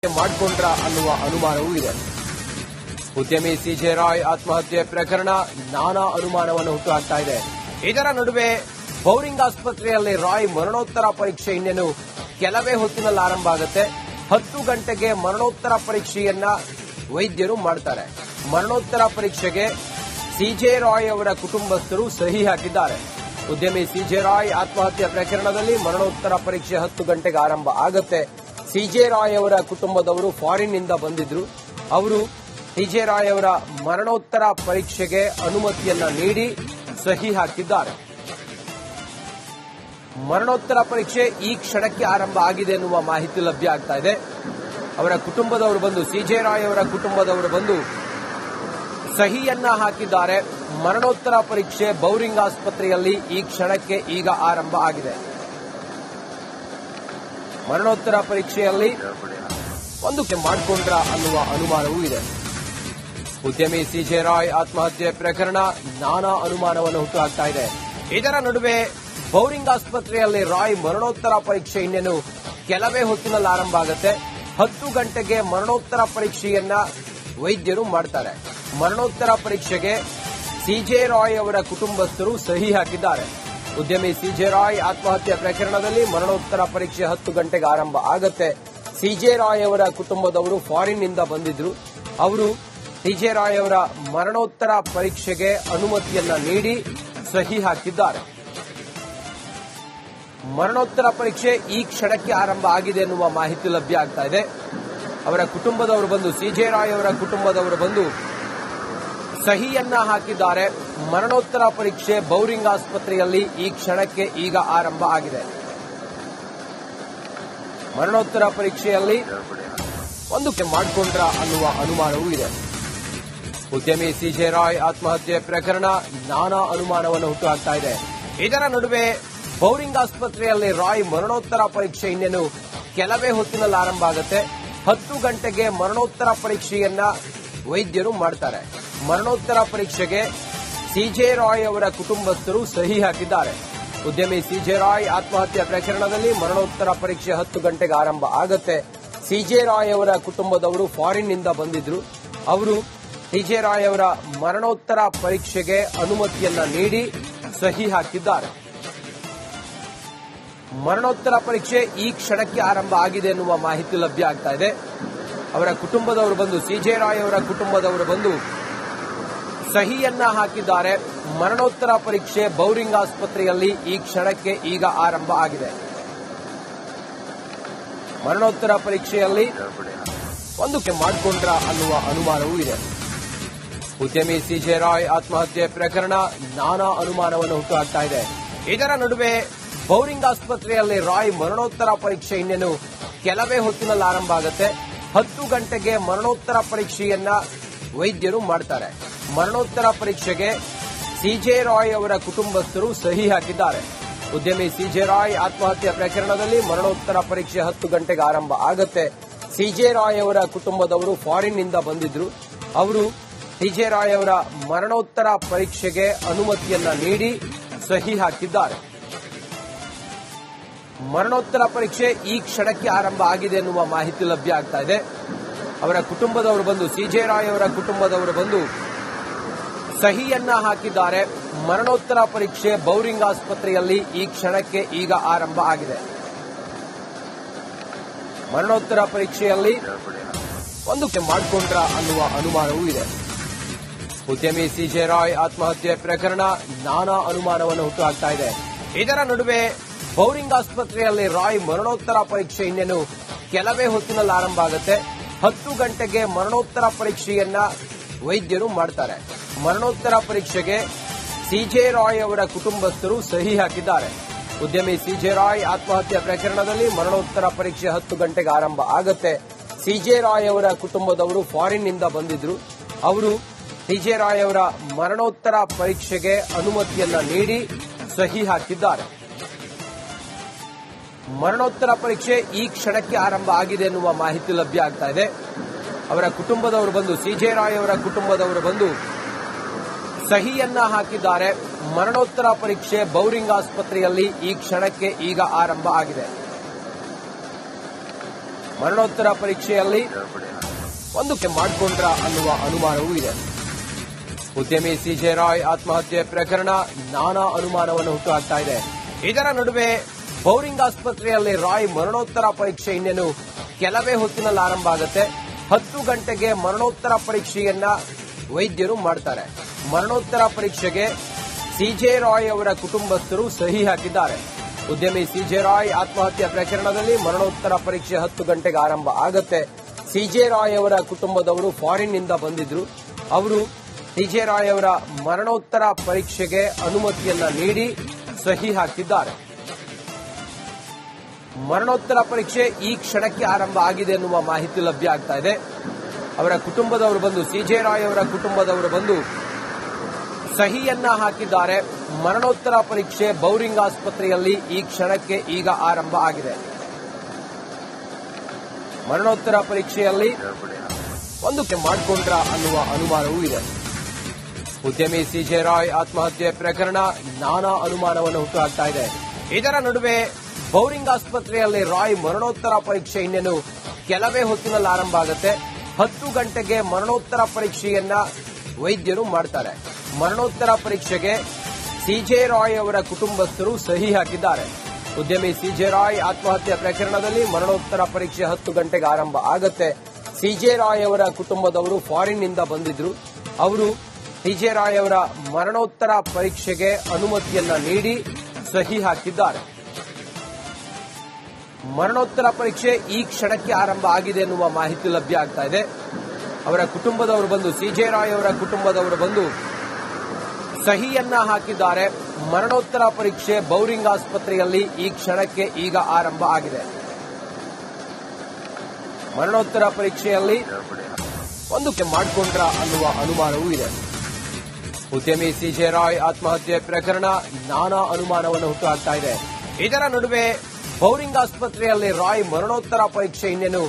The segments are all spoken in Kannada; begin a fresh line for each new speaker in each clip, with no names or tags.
ಮಾಡಿಕೊಂಡ್ರ ಅನ್ನುವ ಅನುಮಾನವೂ ಇದೆ. ಉದ್ಯಮಿ ಸಿಜೆ ರಾಯ್ ಆತ್ಮಹತ್ಯೆ ಪ್ರಕರಣ ನಾನಾ ಅನುಮಾನವನ್ನು ಹುಟ್ಟುಹಾಕ್ತಾ ಇದೆ. ಇದರ ನಡುವೆ ಬೌರಿಂಗ್ ಆಸ್ಪತ್ರೆಯಲ್ಲಿ ರಾಯ್ ಮರಣೋತ್ತರ ಪರೀಕ್ಷೆ ಇನ್ನೇನು ಕೆಲವೇ ಹೊತ್ತಿನಲ್ಲಿ ಆರಂಭ ಆಗುತ್ತೆ. 10 ಗಂಟೆಗೆ ಮರಣೋತ್ತರ ಪರೀಕ್ಷೆಯನ್ನ ವೈದ್ಯರು ಮಾಡ್ತಾರೆ. ಮರಣೋತ್ತರ ಪರೀಕ್ಷೆಗೆ ಸಿಜೆ ರಾಯ್ ಅವರ ಕುಟುಂಬಸ್ಥರು ಸಹಿ ಹಾಕಿದ್ದಾರೆ. ಉದ್ಯಮಿ ಸಿಜೆ ರಾಯ್ ಆತ್ಮಹತ್ಯೆ ಪ್ರಕರಣದಲ್ಲಿ ಮರಣೋತ್ತರ ಪರೀಕ್ಷೆ 10 ಗಂಟೆಗೆ ಆರಂಭ ಆಗುತ್ತೆ. ಸಿಜೆ ರಾಯ್ ಅವರ ಕುಟುಂಬದವರು ಫಾರಿನ್ನಿಂದ ಬಂದಿದ್ರು. ಅವರು ಸಿಜೆ ರಾಯ್ ಅವರ ಮರಣೋತ್ತರ ಪರೀಕ್ಷೆಗೆ ಅನುಮತಿಯನ್ನ ನೀಡಿ ಸಹಿ ಹಾಕಿದ್ದಾರೆ. ಮರಣೋತ್ತರ ಪರೀಕ್ಷೆ ಈ ಕ್ಷಣಕ್ಕೆ ಆರಂಭ ಆಗಿದೆ ಎನ್ನುವ ಮಾಹಿತಿ ಲಭ್ಯ ಆಗ್ತಾ ಇದೆ. ಅವರ ಕುಟುಂಬದವರು ಬಂದು ಸಿಜೆ ರಾಯ್ ಅವರ ಕುಟುಂಬದವರು ಬಂದು ಸಹಿಯನ್ನ ಹಾಕಿದ್ದಾರೆ. ಮರಣೋತ್ತರ ಪರೀಕ್ಷೆ ಬೌರಿಂಗ್ ಆಸ್ಪತ್ರೆಯಲ್ಲಿ ಈ ಕ್ಷಣಕ್ಕೆ ಈಗ ಆರಂಭ ಆಗಿದೆ. ಮರಣೋತ್ತರ ಪರೀಕ್ಷೆಯಲ್ಲಿ ಒಂದಕ್ಕೆ ಮಾಡಿಕೊಂಡ್ರ ಅನ್ನುವ ಅನುಮಾನವೂ ಇದೆ. ಉದ್ಯಮಿ ಸಿಜೆ ರಾಯ್ ಆತ್ಮಹತ್ಯೆ ಪ್ರಕರಣ ನಾನಾ ಅನುಮಾನವನ್ನು ಹುಟ್ಟುಹಾಕ್ತಾ ಇದೆ. ಇದರ ನಡುವೆ ಬೌರಿಂಗ್ ಆಸ್ಪತ್ರೆಯಲ್ಲಿ ರಾಯ್ ಮರಣೋತ್ತರ ಪರೀಕ್ಷೆ ಇನ್ನೇನು ಕೆಲವೇ ಹೊತ್ತಿನಲ್ಲಿ ಆರಂಭ ಆಗುತ್ತೆ. 10 ಗಂಟೆಗೆ ಮರಣೋತ್ತರ ಪರೀಕ್ಷೆಯನ್ನ ವೈದ್ಯರು ಮಾಡ್ತಾರೆ. ಮರಣೋತ್ತರ ಪರೀಕ್ಷೆಗೆ ಸಿಜೆ ರಾಯ್ ಅವರ ಕುಟುಂಬಸ್ಥರು ಸಹಿ ಹಾಕಿದ್ದಾರೆ. ಉದ್ಯಮಿ ಸಿಜೆ ರಾಯ್ ಆತ್ಮಹತ್ಯೆ ಪ್ರಕರಣದಲ್ಲಿ ಮರಣೋತ್ತರ ಪರೀಕ್ಷೆ 10 ಗಂಟೆಗೆ ಆರಂಭ ಆಗುತ್ತೆ. ಸಿಜೆ ರಾಯ್ ಅವರ ಕುಟುಂಬದವರು ಫಾರಿನ್ನಿಂದ ಬಂದಿದ್ರು. ಅವರು ಸಿಜೆ ರಾಯ್ ಅವರ ಮರಣೋತ್ತರ ಪರೀಕ್ಷೆಗೆ ಅನುಮತಿಯನ್ನ ನೀಡಿ ಸಹಿ ಹಾಕಿದ್ದಾರೆ. ಮರಣೋತ್ತರ ಪರೀಕ್ಷೆ ಈ ಕ್ಷಣಕ್ಕೆ ಆರಂಭ ಆಗಿದೆ ಎನ್ನುವ ಮಾಹಿತಿ ಲಭ್ಯ ಆಗ್ತಾ ಇದೆ. ಅವರ ಕುಟುಂಬದವರು ಬಂದು ಸಿಜೆ ರಾಯ್ ಅವರ ಕುಟುಂಬದವರು ಬಂದು ಸಹಿಯನ್ನ ಹಾಕಿದ್ದಾರೆ. ಮರಣೋತ್ತರ ಪರೀಕ್ಷೆ ಬೌರಿಂಗ್ ಆಸ್ಪತ್ರೆಯಲ್ಲಿ ಈ ಕ್ಷಣಕ್ಕೆ ಈಗ ಆರಂಭ ಆಗಿದೆ. ಮರಣೋತ್ತರ ಪರೀಕ್ಷೆಯಲ್ಲಿ ಒಂದಕ್ಕೆ ಮಾಡಿಕೊಂಡ್ರ ಅನ್ನುವ ಅನುಮಾನವೂ ಇದೆ. ಉದ್ಯಮಿ ಸಿಜೆ ರಾಯ್ ಆತ್ಮಹತ್ಯೆ ಪ್ರಕರಣ ನಾನಾ ಅನುಮಾನವನ್ನು ಹುಟ್ಟುಹಾಕ್ತಾ ಇದೆ. ಇದರ ನಡುವೆ ಬೌರಿಂಗ್ ಆಸ್ಪತ್ರೆಯಲ್ಲಿ ರಾಯ್ ಮರಣೋತ್ತರ ಪರೀಕ್ಷೆ ಇನ್ನೇನು ಕೆಲವೇ ಹೊತ್ತಿನಲ್ಲಿ ಆರಂಭ ಆಗುತ್ತೆ. 10 ಗಂಟೆಗೆ ಮರಣೋತ್ತರ ಪರೀಕ್ಷೆಯನ್ನ ವೈದ್ಯರು ಮಾಡ್ತಾರೆ. ಮರಣೋತ್ತರ ಪರೀಕ್ಷೆಗೆ ಸಿಜೆ ರಾಯ್ ಅವರ ಕುಟುಂಬಸ್ಥರು ಸಹಿ ಹಾಕಿದ್ದಾರೆ. ಉದ್ಯಮಿ ಸಿಜೆ ರಾಯ್ ಆತ್ಮಹತ್ಯೆ ಪ್ರಕರಣದಲ್ಲಿ ಮರಣೋತ್ತರ ಪರೀಕ್ಷೆ 10 ಗಂಟೆಗೆ ಆರಂಭ ಆಗುತ್ತೆ. ಸಿಜೆ ರಾಯ್ ಅವರ ಕುಟುಂಬದವರು ಫಾರಿನ್ನಿಂದ ಬಂದಿದ್ರು. ಅವರು ಸಿಜೆ ರಾಯ್ ಅವರ ಮರಣೋತ್ತರ ಪರೀಕ್ಷೆಗೆ ಅನುಮತಿಯನ್ನ ನೀಡಿ ಸಹಿ ಹಾಕಿದ್ದಾರೆ. ಮರಣೋತ್ತರ ಪರೀಕ್ಷೆ ಈ ಕ್ಷಣಕ್ಕೆ ಆರಂಭ ಆಗಿದೆ ಎನ್ನುವ ಮಾಹಿತಿ ಲಭ್ಯ ಆಗ್ತಾ ಇದೆ. ಅವರ ಕುಟುಂಬದವರು ಬಂದು ಸಿಜೆ ರಾಯ್ ಅವರ ಕುಟುಂಬದವರು ಬಂದು ಸಹಿಯನ್ನ ಹಾಕಿದ್ದಾರೆ. ಮರಣೋತ್ತರ ಪರೀಕ್ಷೆ ಬೌರಿಂಗ್ ಆಸ್ಪತ್ರೆಯಲ್ಲಿ ಈ ಕ್ಷಣಕ್ಕೆ ಈಗ ಆರಂಭ ಆಗಿದೆ. ಮರಣೋತ್ತರ ಪರೀಕ್ಷೆಯಲ್ಲಿ ಒಂದಕ್ಕೆ ಮಾಡಿಕೊಂಡ್ರ ಅನ್ನುವ ಅನುಮಾನವೂ ಇದೆ. ಉದ್ಯಮಿ ಸಿಜೆ ರಾಯ್ ಆತ್ಮಹತ್ಯೆ ಪ್ರಕರಣ ನಾನಾ ಅನುಮಾನವನ್ನು ಹುಟ್ಟುಹಾಕ್ತಾ ಇದೆ. ಇದರ ನಡುವೆ ಬೌರಿಂಗ್ ಆಸ್ಪತ್ರೆಯಲ್ಲಿ ರಾಯ್ ಮರಣೋತ್ತರ ಪರೀಕ್ಷೆ ಇನ್ನೇನು ಕೆಲವೇ ಹೊತ್ತಿನಲ್ಲಿ ಆರಂಭ ಆಗುತ್ತೆ. 10 ಗಂಟೆಗೆ ಮರಣೋತ್ತರ ಪರೀಕ್ಷೆಯನ್ನ ವೈದ್ಯರು ಮಾಡ್ತಾರೆ. ಮರಣೋತ್ತರ ಪರೀಕ್ಷೆಗೆ ಸಿಜೆ ರಾಯ್ ಅವರ ಕುಟುಂಬಸ್ಥರು ಸಹಿ ಹಾಕಿದ್ದಾರೆ. ಉದ್ಯಮಿ ಸಿಜೆ ರಾಯ್ ಆತ್ಮಹತ್ಯೆ ಪ್ರಕರಣದಲ್ಲಿ ಮರಣೋತ್ತರ ಪರೀಕ್ಷೆ 10 ಗಂಟೆಗೆ ಆರಂಭ ಆಗುತ್ತೆ. ಸಿಜೆ ರಾಯ್ ಅವರ ಕುಟುಂಬದವರು ಫಾರಿನ್ನಿಂದ ಬಂದಿದ್ರು. ಅವರು ಸಿಜೆ ರಾಯ್ ಅವರ ಮರಣೋತ್ತರ ಪರೀಕ್ಷೆಗೆ ಅನುಮತಿಯನ್ನ ನೀಡಿ ಸಹಿ ಹಾಕಿದ್ದಾರೆ. ಮರಣೋತ್ತರ ಪರೀಕ್ಷೆ ಈ ಕ್ಷಣಕ್ಕೆ ಆರಂಭ ಆಗಿದೆ ಎನ್ನುವ ಮಾಹಿತಿ ಲಭ್ಯ ಆಗ್ತಾ ಇದೆ. ಅವರ ಕುಟುಂಬದವರು ಬಂದು ಸಿಜೆ ರಾಯ್ ಅವರ ಕುಟುಂಬದವರು ಬಂದು ಸಹಿಯನ್ನ ಹಾಕಿದ್ದಾರೆ. ಮರಣೋತ್ತರ ಪರೀಕ್ಷೆ ಬೌರಿಂಗ್ ಆಸ್ಪತ್ರೆಯಲ್ಲಿ ಈ ಕ್ಷಣಕ್ಕೆ ಈಗ ಆರಂಭ ಆಗಿದೆ. ಮರಣೋತ್ತರ ಪರೀಕ್ಷೆಯಲ್ಲಿ ಒಂದಕ್ಕೆ ಮಾಡಿಕೊಂಡ್ರ ಅನ್ನುವ ಅನುಮಾನವೂ ಇದೆ. ಉದ್ಯಮಿ ಸಿಜೆ ರಾಯ್ ಆತ್ಮಹತ್ಯೆ ಪ್ರಕರಣ ನಾನಾ ಅನುಮಾನವನ್ನು ಹುಟ್ಟುಹಾಕ್ತಾ ಇದೆ. ಇದರ ನಡುವೆ ಬೌರಿಂಗ್ ಆಸ್ಪತ್ರೆಯಲ್ಲಿ ರಾಯ್ ಮರಣೋತ್ತರ ಪರೀಕ್ಷೆ ಇನ್ನೇನು ಕೆಲವೇ ಹೊತ್ತಿನಲ್ಲಿ ಆರಂಭ ಆಗುತ್ತೆ. 10 ಗಂಟೆಗೆ ಮರಣೋತ್ತರ ಪರೀಕ್ಷೆಯನ್ನ ವೈದ್ಯರು ಮಾಡ್ತಾರೆ. ಮರಣೋತ್ತರ ಪರೀಕ್ಷೆಗೆ ಸಿಜೆ ರಾಯ್ ಅವರ ಕುಟುಂಬಸ್ಥರು ಸಹಿ ಹಾಕಿದ್ದಾರೆ. ಉದ್ಯಮಿ ಸಿಜೆ ರಾಯ್ ಆತ್ಮಹತ್ಯೆ ಪ್ರಕರಣದಲ್ಲಿ ಮರಣೋತ್ತರ ಪರೀಕ್ಷೆ 10 ಗಂಟೆಗೆ ಆರಂಭ ಆಗುತ್ತೆ. ಸಿಜೆ ರಾಯ್ ಅವರ ಕುಟುಂಬದವರು ಫಾರಿನ್ನಿಂದ ಬಂದಿದ್ರು. ಅವರು ಸಿಜೆ ರಾಯ್ ಅವರ ಮರಣೋತ್ತರ ಪರೀಕ್ಷೆಗೆ ಅನುಮತಿಯನ್ನ ನೀಡಿ ಸಹಿ ಹಾಕಿದ್ದಾರೆ. ಮರಣೋತ್ತರ ಪರೀಕ್ಷೆ ಈ ಕ್ಷಣಕ್ಕೆ ಆರಂಭ ಆಗಿದೆ ಎನ್ನುವ ಮಾಹಿತಿ ಲಭ್ಯ ಆಗ್ತಾ ಇದೆ. ಅವರ ಕುಟುಂಬದವರು ಬಂದು ಸಿಜೆ ರಾಯ್ ಅವರ ಕುಟುಂಬದವರು ಬಂದು ಸಹಿಯನ್ನ ಹಾಕಿದ್ದಾರೆ. ಮರಣೋತ್ತರ ಪರೀಕ್ಷೆ ಬೌರಿಂಗ್ ಆಸ್ಪತ್ರೆಯಲ್ಲಿ ಈ ಕ್ಷಣಕ್ಕೆ ಈಗ ಆರಂಭ ಆಗಿದೆ. ಮರಣೋತ್ತರ ಪರೀಕ್ಷೆಯಲ್ಲಿ ಒಂದಕ್ಕೆ ಮಾಡಿಕೊಂಡ್ರ ಅನ್ನುವ ಅನುಮಾನವೂ ಇದೆ. ಉದ್ಯಮಿ ಸಿಜೆ ರಾಯ್ ಆತ್ಮಹತ್ಯೆ ಪ್ರಕರಣ ನಾನಾ ಅನುಮಾನವನ್ನು ಹುಟ್ಟುಹಾಕ್ತಾ ಇದೆ. ಇದರ ನಡುವೆ ಬೌರಿಂಗ್ ಆಸ್ಪತ್ರೆಯಲ್ಲಿ ರಾಯ್ ಮರಣೋತ್ತರ ಪರೀಕ್ಷೆ ಇನ್ನೇನು ಕೆಲವೇ ಹೊತ್ತಿನಲ್ಲಿ ಆರಂಭ ಆಗುತ್ತೆ. 10 ಗಂಟೆಗೆ ಮರಣೋತ್ತರ ಪರೀಕ್ಷೆಯನ್ನ ವೈದ್ಯರು ಮಾಡ್ತಾರೆ. ಮರಣೋತ್ತರ ಪರೀಕ್ಷೆಗೆ ಸಿಜೆ ರಾಯ್ ಅವರ ಕುಟುಂಬಸ್ಥರು ಸಹಿ ಹಾಕಿದ್ದಾರೆ. ಉದ್ಯಮಿ ಸಿಜೆ ರಾಯ್ ಆತ್ಮಹತ್ಯೆ ಪ್ರಕರಣದಲ್ಲಿ ಮರಣೋತ್ತರ ಪರೀಕ್ಷೆ 10 ಗಂಟೆಗೆ ಆರಂಭ ಆಗುತ್ತೆ. ಸಿಜೆ ರಾಯ್ ಅವರ ಕುಟುಂಬದವರು ಫಾರಿನ್ನಿಂದ ಬಂದಿದ್ರು. ಅವರು ಸಿಜೆ ರಾಯ್ ಅವರ ಮರಣೋತ್ತರ ಪರೀಕ್ಷೆಗೆ ಅನುಮತಿಯನ್ನ ನೀಡಿ ಸಹಿ ಹಾಕಿದ್ದಾರೆ. ಮರಣೋತ್ತರ ಪರೀಕ್ಷೆ ಈ ಕ್ಷಣಕ್ಕೆ ಆರಂಭ ಆಗಿದೆ ಎನ್ನುವ ಮಾಹಿತಿ ಲಭ್ಯ ಆಗ್ತಾ ಇದೆ. ಅವರ ಕುಟುಂಬದವರು ಬಂದು ಸಿಜೆ ರಾಯ್ ಅವರ ಕುಟುಂಬದವರು ಬಂದು ಸಹಿಯನ್ನ ಹಾಕಿದ್ದಾರೆ. ಮರಣೋತ್ತರ ಪರೀಕ್ಷೆ ಬೌರಿಂಗ್ ಆಸ್ಪತ್ರೆಯಲ್ಲಿ ಈ ಕ್ಷಣಕ್ಕೆ ಈಗ ಆರಂಭ ಆಗಿದೆ. ಮರಣೋತ್ತರ ಪರೀಕ್ಷೆಯಲ್ಲಿ ಒಂದಕ್ಕೆ ಮಾಡಿಕೊಂಡ್ರ ಅನ್ನುವ ಅನುಮಾನವೂ ಇದೆ. ಉದ್ಯಮಿ ಸಿಜೆ ರಾಯ್ ಆತ್ಮಹತ್ಯೆ ಪ್ರಕರಣ ನಾನಾ ಅನುಮಾನವನ್ನು ಹುಟ್ಟುಹಾಕ್ತಾ ಇದೆ. ಇದರ ನಡುವೆ ಬೌರಿಂಗ್ ಆಸ್ಪತ್ರೆಯಲ್ಲಿ ರಾಯ್ ಮರಣೋತ್ತರ ಪರೀಕ್ಷೆ ಇನ್ನೇನು ಕೆಲವೇ ಹೊತ್ತಿನಲ್ಲಿ ಆರಂಭ ಆಗುತ್ತೆ. 10 ಗಂಟೆಗೆ ಮರಣೋತ್ತರ ಪರೀಕ್ಷೆಯನ್ನ ವೈದ್ಯರು ಮಾಡ್ತಾರೆ. ಮರಣೋತ್ತರ ಪರೀಕ್ಷೆಗೆ ಸಿಜೆ ರಾಯ್ ಅವರ ಕುಟುಂಬಸ್ಥರು ಸಹಿ ಹಾಕಿದ್ದಾರೆ. ಉದ್ಯಮಿ ಸಿಜೆ ರಾಯ್ ಆತ್ಮಹತ್ಯೆ ಪ್ರಕರಣದಲ್ಲಿ ಮರಣೋತ್ತರ ಪರೀಕ್ಷೆ 10 ಗಂಟೆಗೆ ಆರಂಭ ಆಗುತ್ತೆ. ಸಿಜೆ ರಾಯ್ ಅವರ ಕುಟುಂಬದವರು ಫಾರಿನ್ನಿಂದ ಬಂದಿದ್ರು. ಅವರು ಸಿಜೆ ರಾಯ್ ಅವರ ಮರಣೋತ್ತರ ಪರೀಕ್ಷೆಗೆ ಅನುಮತಿಯನ್ನ ನೀಡಿ ಸಹಿ ಹಾಕಿದ್ದಾರೆ. ಮರಣೋತ್ತರ ಪರೀಕ್ಷೆ ಈ ಕ್ಷಣಕ್ಕೆ ಆರಂಭ ಆಗಿದೆ ಎನ್ನುವ ಮಾಹಿತಿ ಲಭ್ಯ ಆಗ್ತಾ ಇದೆ. ಅವರ ಕುಟುಂಬದವರು ಬಂದು ಸಿಜೆ ರಾಯ್ ಅವರ ಕುಟುಂಬದವರು ಬಂದು ಸಹಿಯನ್ನ ಹಾಕಿದ್ದಾರೆ. ಮರಣೋತ್ತರ ಪರೀಕ್ಷೆ ಬೌರಿಂಗ್ ಆಸ್ಪತ್ರೆಯಲ್ಲಿ ಈ ಕ್ಷಣಕ್ಕೆ ಈಗ ಆರಂಭ ಆಗಿದೆ. ಮರಣೋತ್ತರ ಪರೀಕ್ಷೆಯಲ್ಲಿ ಒಂದಕ್ಕೆ ಮಾಡಿಕೊಂಡ್ರ ಅನ್ನುವ ಅನುಮಾನವೂ ಇದೆ. ಉದ್ಯಮಿ ಸಿಜೆ ರಾಯ್ ಆತ್ಮಹತ್ಯೆ ಪ್ರಕರಣ ನಾನಾ ಅನುಮಾನವನ್ನು ಹುಟ್ಟುಹಾಕ್ತಾ ಇದೆ. ಇದರ ನಡುವೆ ಬೌರಿಂಗ್ ಆಸ್ಪತ್ರೆಯಲ್ಲಿ ರಾಯ್ ಮರಣೋತ್ತರ ಪರೀಕ್ಷೆ ಇನ್ನೇನು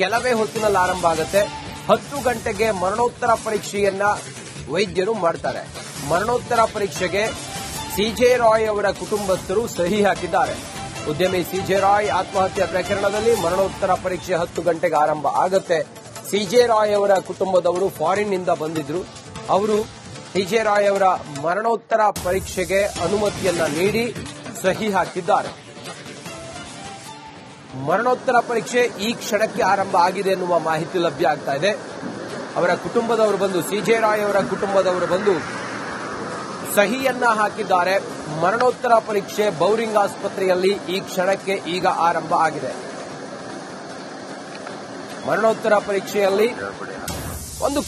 ಕೆಲವೇ ಹೊತ್ತಿನಲ್ಲಿ ಆರಂಭ ಆಗುತ್ತೆ. 10 ಗಂಟೆಗೆ ಮರಣೋತ್ತರ ಪರೀಕ್ಷೆಯನ್ನ ವೈದ್ಯರು ಮಾಡ್ತಾರೆ. ಮರಣೋತ್ತರ ಪರೀಕ್ಷೆಗೆ ಸಿಜೆ ರಾಯ್ ಅವರ ಕುಟುಂಬಸ್ಥರು ಸಹಿ ಹಾಕಿದ್ದಾರೆ. ಉದ್ಯಮಿ ಸಿಜೆ ರಾಯ್ ಆತ್ಮಹತ್ಯೆ ಪ್ರಕರಣದಲ್ಲಿ ಮರಣೋತ್ತರ ಪರೀಕ್ಷೆ 10 ಗಂಟೆಗೆ ಆರಂಭ ಆಗುತ್ತೆ. ಸಿಜೆ ರಾಯ್ ಅವರ ಕುಟುಂಬದವರು ಫಾರಿನ್ನಿಂದ ಬಂದಿದ್ರು. ಅವರು ಸಿಜೆ ರಾಯ್ ಅವರ ಮರಣೋತ್ತರ ಪರೀಕ್ಷೆಗೆ ಅನುಮತಿಯನ್ನ ನೀಡಿ ಸಹಿ ಹಾಕಿದ್ದಾರೆ. ಮರಣೋತ್ತರ ಪರೀಕ್ಷೆ ಈ ಕ್ಷಣಕ್ಕೆ ಆರಂಭ ಆಗಿದೆ ಎನ್ನುವ ಮಾಹಿತಿ ಲಭ್ಯ ಆಗ್ತಾ ಇದೆ. ಅವರ ಕುಟುಂಬದವರು ಬಂದು ಸಿಜೆ ರಾಯ್ ಅವರ ಕುಟುಂಬದವರು ಬಂದು ಸಹಿಯನ್ನ ಹಾಕಿದ್ದಾರೆ. ಮರಣೋತ್ತರ ಪರೀಕ್ಷೆ ಬೌರಿಂಗ್ ಆಸ್ಪತ್ರೆಯಲ್ಲಿ ಈ ಕ್ಷಣಕ್ಕೆ ಈಗ ಆರಂಭ ಆಗಿದೆ. ಮರಣೋತ್ತರ ಪರೀಕ್ಷೆಯಲ್ಲಿ ಒಂದು